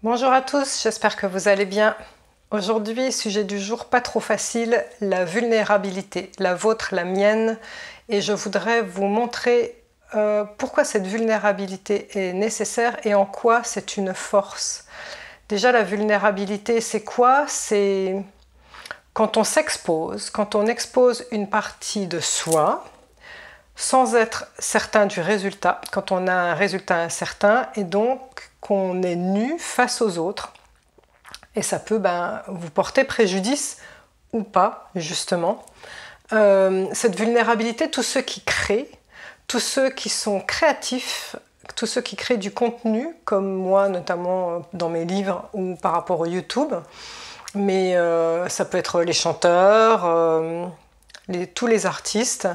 Bonjour à tous, j'espère que vous allez bien. Aujourd'hui, sujet du jour pas trop facile, la vulnérabilité, la vôtre, la mienne. Et je voudrais vous montrer pourquoi cette vulnérabilité est nécessaire et en quoi c'est une force. Déjà, la vulnérabilité, c'est quoi? C'est quand on s'expose, quand on expose une partie de soi, sans être certain du résultat, quand on a un résultat incertain, et donc qu'on est nu face aux autres. Et ça peut vous porter préjudice ou pas, justement. Cette vulnérabilité, tous ceux qui créent, tous ceux qui sont créatifs, tous ceux qui créent du contenu, comme moi notamment dans mes livres ou par rapport au YouTube, mais ça peut être les chanteurs, tous les artistes,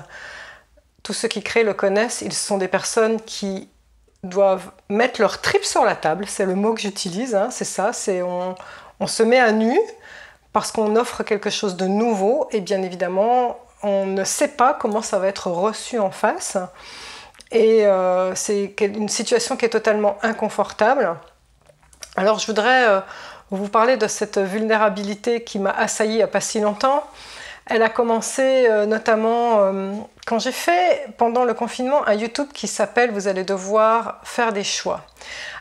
tous ceux qui créent le connaissent, ils sont des personnes qui doivent mettre leur tripes sur la table, c'est le mot que j'utilise, hein, c'est ça, on se met à nu parce qu'on offre quelque chose de nouveau et bien évidemment on ne sait pas comment ça va être reçu en face et c'est une situation qui est totalement inconfortable. Alors je voudrais vous parler de cette vulnérabilité qui m'a assaillie il n'y a pas si longtemps. Elle a commencé notamment quand j'ai fait, pendant le confinement, un YouTube qui s'appelle « Vous allez devoir faire des choix ».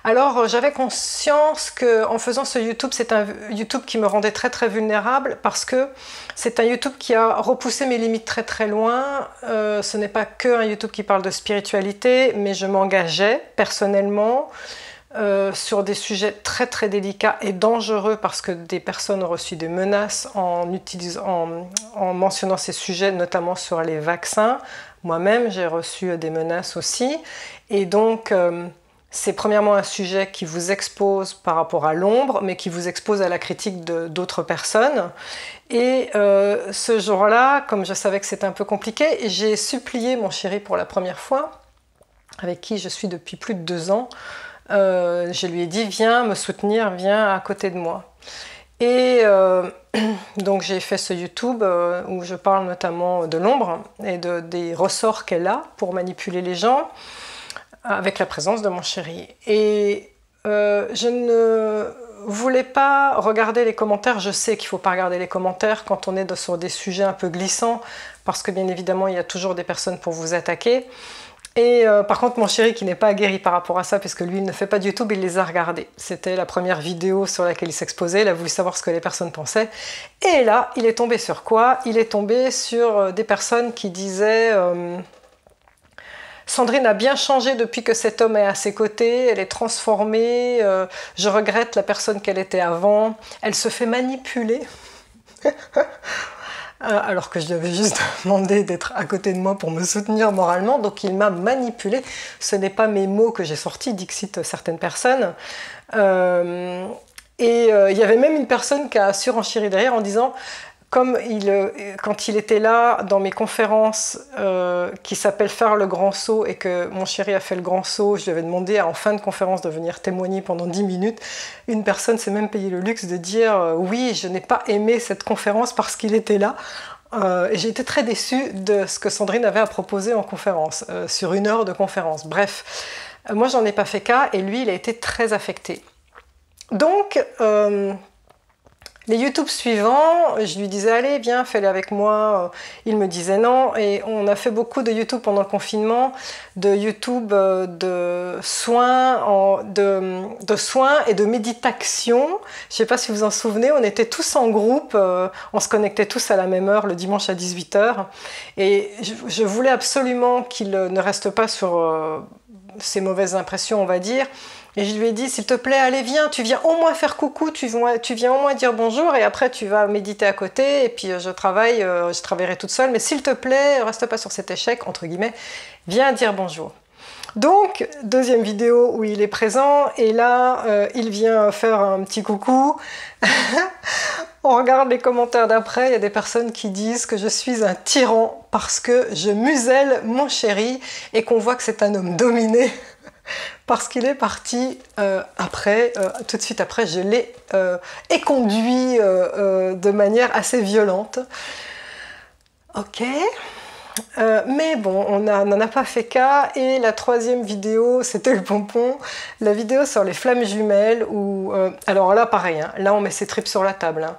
Alors j'avais conscience qu'en faisant ce YouTube, c'est un YouTube qui me rendait très très vulnérable parce que c'est un YouTube qui a repoussé mes limites très très loin. Ce n'est pas que un YouTube qui parle de spiritualité, mais je m'engageais personnellement sur des sujets très très délicats et dangereux parce que des personnes ont reçu des menaces en mentionnant ces sujets, notamment sur les vaccins. Moi-même, j'ai reçu des menaces aussi. Et donc, c'est premièrement un sujet qui vous expose par rapport à l'ombre, mais qui vous expose à la critique d'autres personnes. Et ce jour-là, comme je savais que c'était un peu compliqué, j'ai supplié mon chéri pour la première fois, avec qui je suis depuis plus de 2 ans, je lui ai dit viens me soutenir, viens à côté de moi. Et donc j'ai fait ce YouTube où je parle notamment de l'ombre et des ressorts qu'elle a pour manipuler les gens avec la présence de mon chéri. Et je ne voulais pas regarder les commentaires. Je sais qu'il ne faut pas regarder les commentaires quand on est sur des sujets un peu glissants parce que bien évidemment il y a toujours des personnes pour vous attaquer. Et par contre, mon chéri qui n'est pas aguerri par rapport à ça, puisque lui il ne fait pas de YouTube, il les a regardés. C'était la première vidéo sur laquelle il s'exposait, il a voulu savoir ce que les personnes pensaient. Et là, il est tombé sur quoi? Il est tombé sur des personnes qui disaient Sandrine a bien changé depuis que cet homme est à ses côtés, elle est transformée, je regrette la personne qu'elle était avant, elle se fait manipuler. Alors que je lui avais juste demandé d'être à côté de moi pour me soutenir moralement, donc il m'a manipulée. Ce n'est pas mes mots que j'ai sortis, dixit certaines personnes. Il y avait même une personne qui a surenchéri derrière en disant, comme quand il était là dans mes conférences qui s'appellent Faire le grand saut et que mon chéri a fait le grand saut, je lui avais demandé en fin de conférence de venir témoigner pendant 10 minutes. Une personne s'est même payé le luxe de dire oui, je n'ai pas aimé cette conférence parce qu'il était là. Et j'ai été très déçue de ce que Sandrine avait à proposer en conférence, sur 1 heure de conférence. Bref, moi j'en ai pas fait cas et lui il a été très affecté. Donc, les YouTube suivants, je lui disais allez viens fais-les avec moi, il me disait non et on a fait beaucoup de YouTube pendant le confinement, de YouTube de soins, de soins et de méditation. Je ne sais pas si vous en souvenez, on était tous en groupe, on se connectait tous à la même heure le dimanche à 18 h et je voulais absolument qu'il ne reste pas sur ces mauvaises impressions on va dire. Et je lui ai dit, s'il te plaît, allez, viens, tu viens au moins faire coucou, tu viens au moins dire bonjour, et après tu vas méditer à côté, et puis je travaillerai toute seule, mais s'il te plaît, reste pas sur cet échec, entre guillemets, viens dire bonjour. Donc, deuxième vidéo où il est présent, et là, il vient faire un petit coucou. On regarde les commentaires d'après, il y a des personnes qui disent que je suis un tyran parce que je muselle mon chéri, et qu'on voit que c'est un homme dominé. Parce qu'il est parti tout de suite après, je l'ai éconduit de manière assez violente. Ok, Mais bon, on n'en a pas fait cas. Et la troisième vidéo, c'était le pompon. La vidéo sur les flammes jumelles. Où, alors là, pareil, hein, là on met ses tripes sur la table. Hein.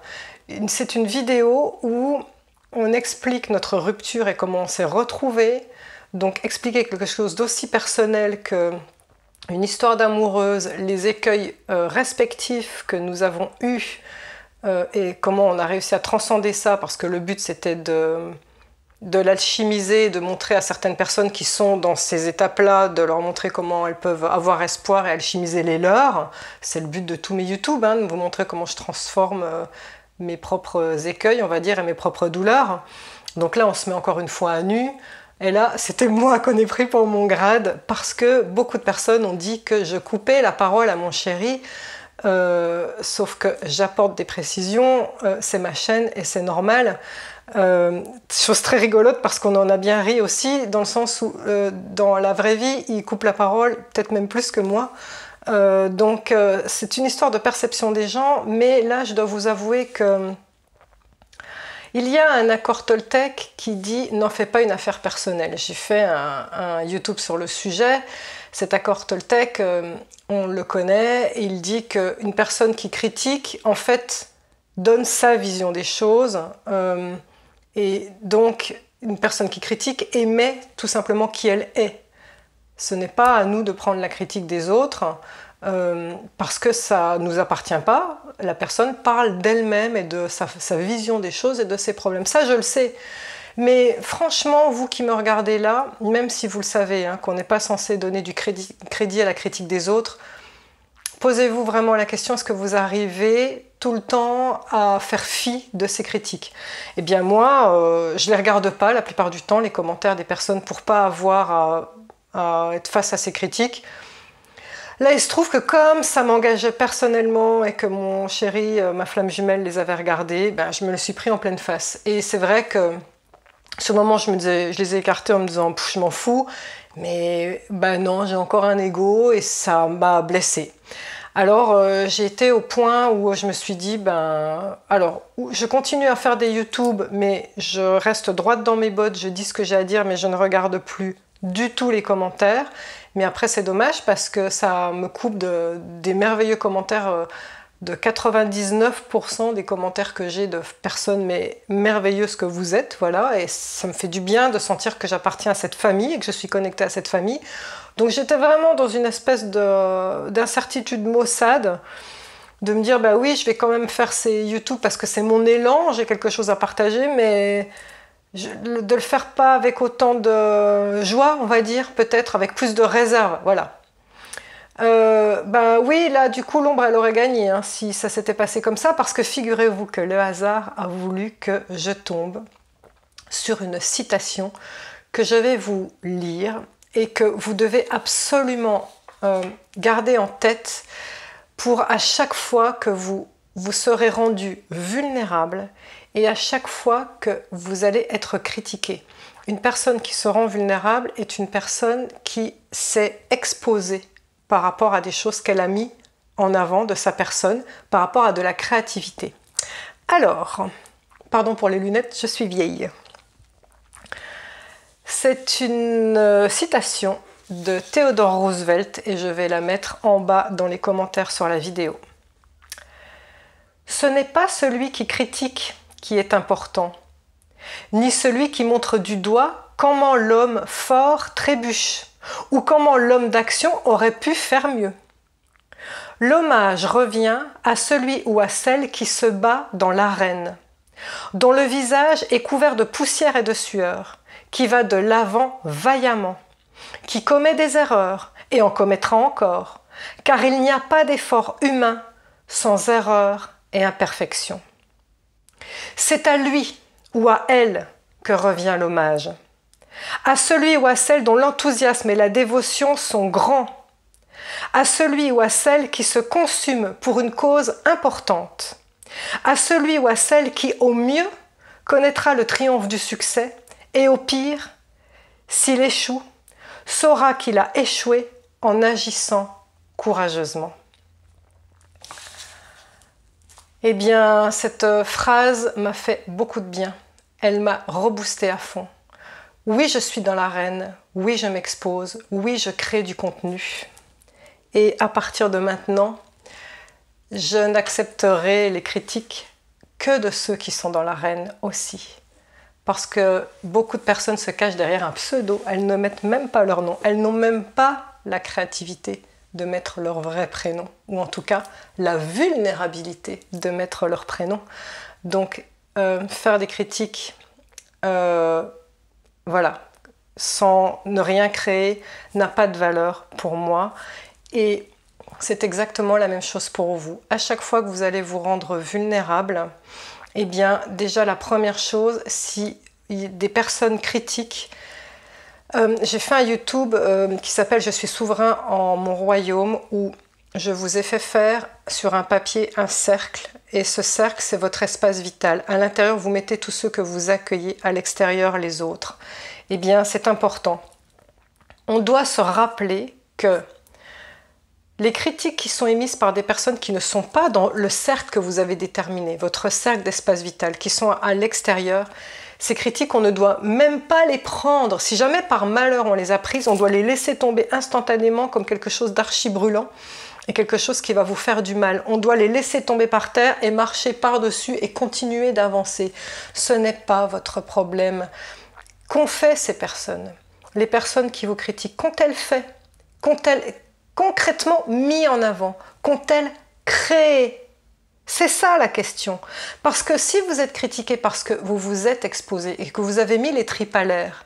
C'est une vidéo où on explique notre rupture et comment on s'est retrouvés. Donc expliquer quelque chose d'aussi personnel que une histoire d'amoureuse, les écueils respectifs que nous avons eus et comment on a réussi à transcender ça, parce que le but c'était de l'alchimiser, de montrer à certaines personnes qui sont dans ces étapes-là, de leur montrer comment elles peuvent avoir espoir et alchimiser les leurs. C'est le but de tous mes YouTube, hein, de vous montrer comment je transforme mes propres écueils, on va dire, et mes propres douleurs. Donc là, on se met encore une fois à nu. Et là, c'était moi qu'on ait pris pour mon grade, parce que beaucoup de personnes ont dit que je coupais la parole à mon chéri, sauf que j'apporte des précisions, c'est ma chaîne et c'est normal. Chose très rigolote parce qu'on en a bien ri aussi, dans le sens où dans la vraie vie, il coupe la parole, peut-être même plus que moi. Donc c'est une histoire de perception des gens, mais là je dois vous avouer que il y a un accord Toltec qui dit « n'en fais pas une affaire personnelle ». J'ai fait un YouTube sur le sujet. Cet accord Toltec, on le connaît, il dit qu'une personne qui critique, en fait, donne sa vision des choses. Et donc, une personne qui critique émet tout simplement qui elle est. Ce n'est pas à nous de prendre la critique des autres, parce que ça ne nous appartient pas. La personne parle d'elle-même et de sa vision des choses et de ses problèmes. Ça, je le sais. Mais franchement, vous qui me regardez là, même si vous le savez, hein, qu'on n'est pas censé donner du crédit à la critique des autres, posez-vous vraiment la question, est-ce que vous arrivez tout le temps à faire fi de ces critiques? Eh bien moi, je ne les regarde pas la plupart du temps, les commentaires des personnes, pour pas avoir à être face à ces critiques. Là, il se trouve que comme ça m'engageait personnellement et que mon chéri, ma flamme jumelle, les avait regardés, ben, je me le suis pris en pleine face. Et c'est vrai que sur le moment, je les ai écartés en me disant « je m'en fous », mais ben non, j'ai encore un ego et ça m'a blessée. Alors j'ai été au point où je me suis dit, alors je continue à faire des YouTube, mais je reste droite dans mes bottes, je dis ce que j'ai à dire, mais je ne regarde plus du tout les commentaires. Mais après c'est dommage parce que ça me coupe des merveilleux commentaires, de 99% des commentaires que j'ai de personnes mais merveilleuses que vous êtes, voilà, et ça me fait du bien de sentir que j'appartiens à cette famille et que je suis connectée à cette famille. Donc j'étais vraiment dans une espèce d'incertitude maussade, de me dire bah oui, je vais quand même faire ces YouTube parce que c'est mon élan, j'ai quelque chose à partager, mais de le faire pas avec autant de joie, on va dire, peut-être avec plus de réserve, voilà. Oui, là du coup l'ombre elle aurait gagné hein, si ça s'était passé comme ça, parce que figurez-vous que le hasard a voulu que je tombe sur une citation que je vais vous lire et que vous devez absolument garder en tête pour à chaque fois que vous serez rendu vulnérable et à chaque fois que vous allez être critiqué. Une personne qui se rend vulnérable est une personne qui s'est exposée par rapport à des choses qu'elle a mis en avant de sa personne, par rapport à de la créativité. Alors, pardon pour les lunettes, je suis vieille. C'est une citation de Theodore Roosevelt et je vais la mettre en bas dans les commentaires sur la vidéo. Ce n'est pas celui qui critique qui est important, ni celui qui montre du doigt comment l'homme fort trébuche, ou comment l'homme d'action aurait pu faire mieux. L'hommage revient à celui ou à celle qui se bat dans l'arène, dont le visage est couvert de poussière et de sueur, qui va de l'avant vaillamment, qui commet des erreurs et en commettra encore, car il n'y a pas d'effort humain sans erreur et imperfection. C'est à lui ou à elle que revient l'hommage, à celui ou à celle dont l'enthousiasme et la dévotion sont grands, à celui ou à celle qui se consume pour une cause importante, à celui ou à celle qui, au mieux, connaîtra le triomphe du succès et au pire, s'il échoue, saura qu'il a échoué en agissant courageusement. Eh bien, cette phrase m'a fait beaucoup de bien. Elle m'a reboosté à fond. Oui, je suis dans l'arène, oui, je m'expose, oui, je crée du contenu. Et à partir de maintenant, je n'accepterai les critiques que de ceux qui sont dans l'arène aussi. Parce que beaucoup de personnes se cachent derrière un pseudo, elles ne mettent même pas leur nom, elles n'ont même pas la créativité de mettre leur vrai prénom, ou en tout cas la vulnérabilité de mettre leur prénom. Donc faire des critiques, voilà, sans ne rien créer, n'a pas de valeur pour moi. Et c'est exactement la même chose pour vous. À chaque fois que vous allez vous rendre vulnérable, eh bien, déjà la première chose, si des personnes critiquent, j'ai fait un YouTube qui s'appelle « Je suis souverain en mon royaume » où je vous ai fait faire sur un papier un cercle. Et ce cercle, c'est votre espace vital. À l'intérieur, vous mettez tous ceux que vous accueillez, à l'extérieur, les autres. Eh bien, c'est important. On doit se rappeler que les critiques qui sont émises par des personnes qui ne sont pas dans le cercle que vous avez déterminé, votre cercle d'espace vital, qui sont à l'extérieur, ces critiques, on ne doit même pas les prendre. Si jamais par malheur on les a prises, on doit les laisser tomber instantanément comme quelque chose d'archi brûlant et quelque chose qui va vous faire du mal. On doit les laisser tomber par terre et marcher par-dessus et continuer d'avancer. Ce n'est pas votre problème. Qu'ont fait ces personnes? Les personnes qui vous critiquent, qu'ont-elles fait? Qu'ont-elles concrètement mis en avant? Qu'ont-elles créé? C'est ça la question. Parce que si vous êtes critiqué parce que vous vous êtes exposé et que vous avez mis les tripes à l'air,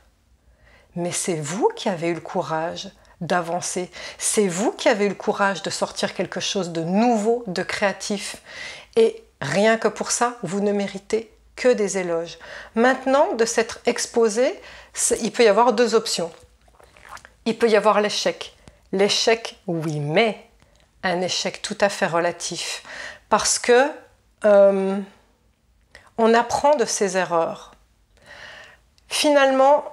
mais c'est vous qui avez eu le courage d'avancer. C'est vous qui avez eu le courage de sortir quelque chose de nouveau, de créatif. Et rien que pour ça, vous ne méritez que des éloges. Maintenant, de s'être exposé, il peut y avoir deux options. Il peut y avoir l'échec. L'échec, oui, mais un échec tout à fait relatif. Parce que on apprend de ses erreurs. Finalement,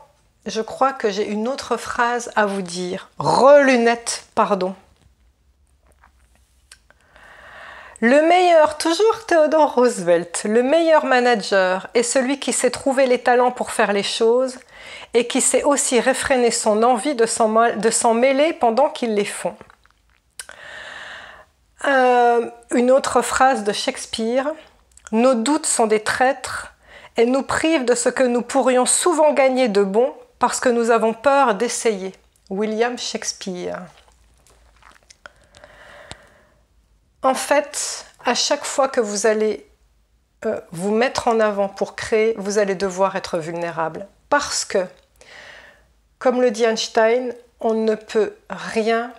je crois que j'ai une autre phrase à vous dire. Relunette, pardon. Le meilleur, toujours Theodore Roosevelt, le meilleur manager est celui qui sait trouver les talents pour faire les choses et qui sait aussi réfréner son envie de s'en mêler pendant qu'ils les font. Une autre phrase de Shakespeare. Nos doutes sont des traîtres et nous privent de ce que nous pourrions souvent gagner de bon parce que nous avons peur d'essayer. William Shakespeare. En fait, à chaque fois que vous allez vous mettre en avant pour créer, vous allez devoir être vulnérable. Parce que, comme le dit Einstein, on ne peut rien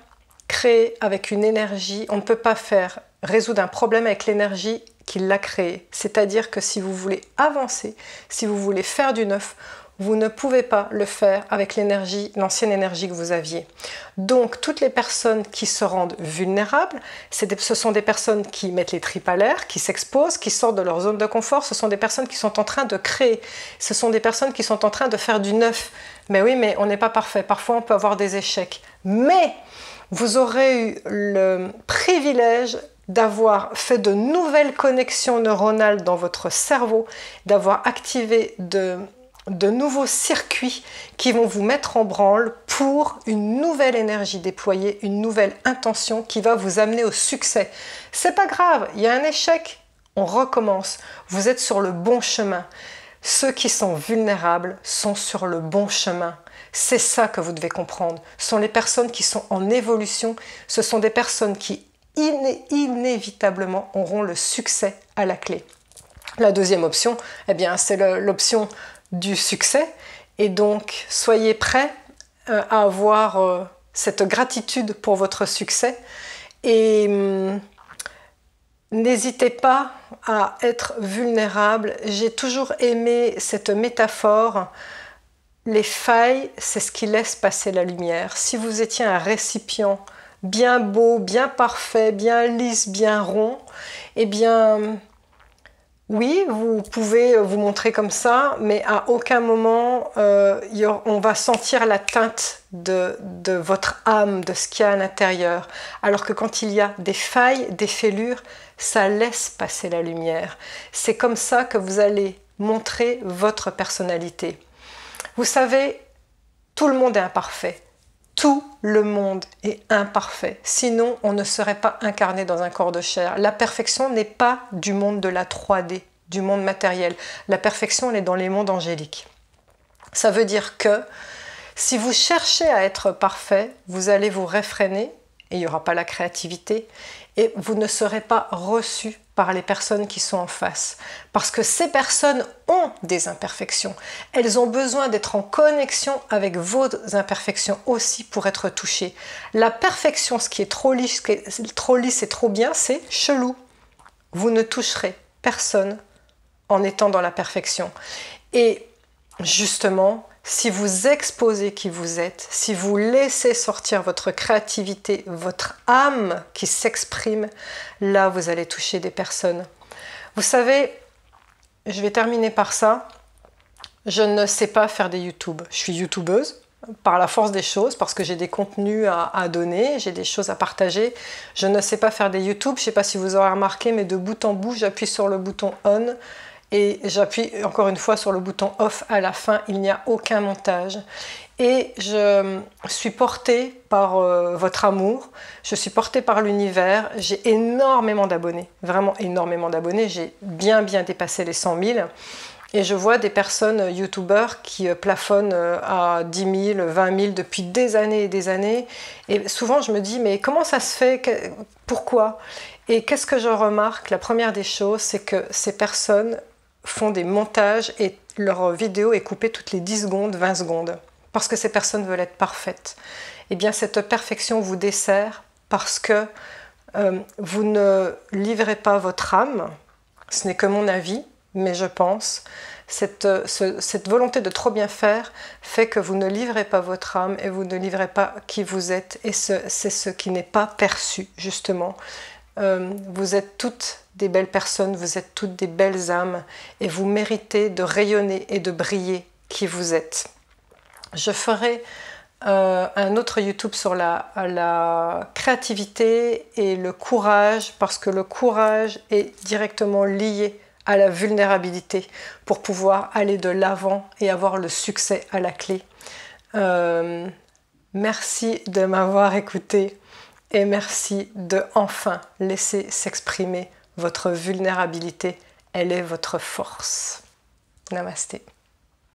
créer avec une énergie, on ne peut pas résoudre un problème avec l'énergie qui l'a créé. C'est-à-dire que si vous voulez avancer, si vous voulez faire du neuf, vous ne pouvez pas le faire avec l'énergie, l'ancienne énergie que vous aviez. Donc, toutes les personnes qui se rendent vulnérables, ce sont des personnes qui mettent les tripes à l'air, qui s'exposent, qui sortent de leur zone de confort. Ce sont des personnes qui sont en train de créer. Ce sont des personnes qui sont en train de faire du neuf. Mais oui, mais on n'est pas parfait. Parfois, on peut avoir des échecs. Mais vous aurez eu le privilège d'avoir fait de nouvelles connexions neuronales dans votre cerveau, d'avoir activé de nouveaux circuits qui vont vous mettre en branle pour une nouvelle énergie déployée, une nouvelle intention qui va vous amener au succès. C'est pas grave, il y a un échec, on recommence. Vous êtes sur le bon chemin. Ceux qui sont vulnérables sont sur le bon chemin. C'est ça que vous devez comprendre. Ce sont les personnes qui sont en évolution, ce sont des personnes qui inévitablement auront le succès à la clé. La deuxième option, eh bien, c'est l'option du succès. Et donc, soyez prêts à avoir cette gratitude pour votre succès. Et n'hésitez pas à être vulnérable. J'ai toujours aimé cette métaphore. Les failles, c'est ce qui laisse passer la lumière. Si vous étiez un récipient bien beau, bien parfait, bien lisse, bien rond, eh bien, oui, vous pouvez vous montrer comme ça, mais à aucun moment on va sentir la teinte de votre âme, de ce qu'il y a à l'intérieur. Alors que quand il y a des failles, des fêlures, ça laisse passer la lumière. C'est comme ça que vous allez montrer votre personnalité. Vous savez, tout le monde est imparfait. Tout le monde est imparfait. Sinon, on ne serait pas incarné dans un corps de chair. La perfection n'est pas du monde de la 3D, du monde matériel. La perfection, elle est dans les mondes angéliques. Ça veut dire que si vous cherchez à être parfait, vous allez vous réfréner et il n'y aura pas la créativité et vous ne serez pas reçu par les personnes qui sont en face. Parce que ces personnes ont des imperfections. Elles ont besoin d'être en connexion avec vos imperfections aussi pour être touchées. La perfection, ce qui est trop lisse et trop bien, c'est chelou. Vous ne toucherez personne en étant dans la perfection. Et justement, si vous exposez qui vous êtes, si vous laissez sortir votre créativité, votre âme qui s'exprime, là vous allez toucher des personnes. Vous savez, je vais terminer par ça, je ne sais pas faire des YouTube. Je suis youtubeuse par la force des choses, parce que j'ai des contenus à donner, j'ai des choses à partager. Je ne sais pas faire des YouTube, je ne sais pas si vous aurez remarqué, mais de bout en bout, j'appuie sur le bouton On, et j'appuie encore une fois sur le bouton off à la fin, il n'y a aucun montage. Et je suis portée par votre amour, je suis portée par l'univers, j'ai énormément d'abonnés, vraiment énormément d'abonnés, j'ai bien dépassé les 100 000. Et je vois des personnes youtubeurs qui plafonnent à 10 000, 20 000 depuis des années et des années. Et souvent je me dis, mais comment ça se fait? Pourquoi? Et qu'est-ce que je remarque? La première des choses, c'est que ces personnes font des montages et leur vidéo est coupée toutes les 10 secondes, 20 secondes. Parce que ces personnes veulent être parfaites. Et bien cette perfection vous dessert parce que vous ne livrez pas votre âme. Ce n'est que mon avis, mais je pense. Cette volonté de trop bien faire fait que vous ne livrez pas votre âme et vous ne livrez pas qui vous êtes. Et c'est ce qui n'est pas perçu, justement. Vous êtes toutes des belles personnes, vous êtes toutes des belles âmes et vous méritez de rayonner et de briller qui vous êtes. Je ferai un autre YouTube sur la créativité et le courage, parce que le courage est directement lié à la vulnérabilité pour pouvoir aller de l'avant et avoir le succès à la clé. Merci de m'avoir écouté. Et merci de enfin laisser s'exprimer votre vulnérabilité. Elle est votre force. Namasté.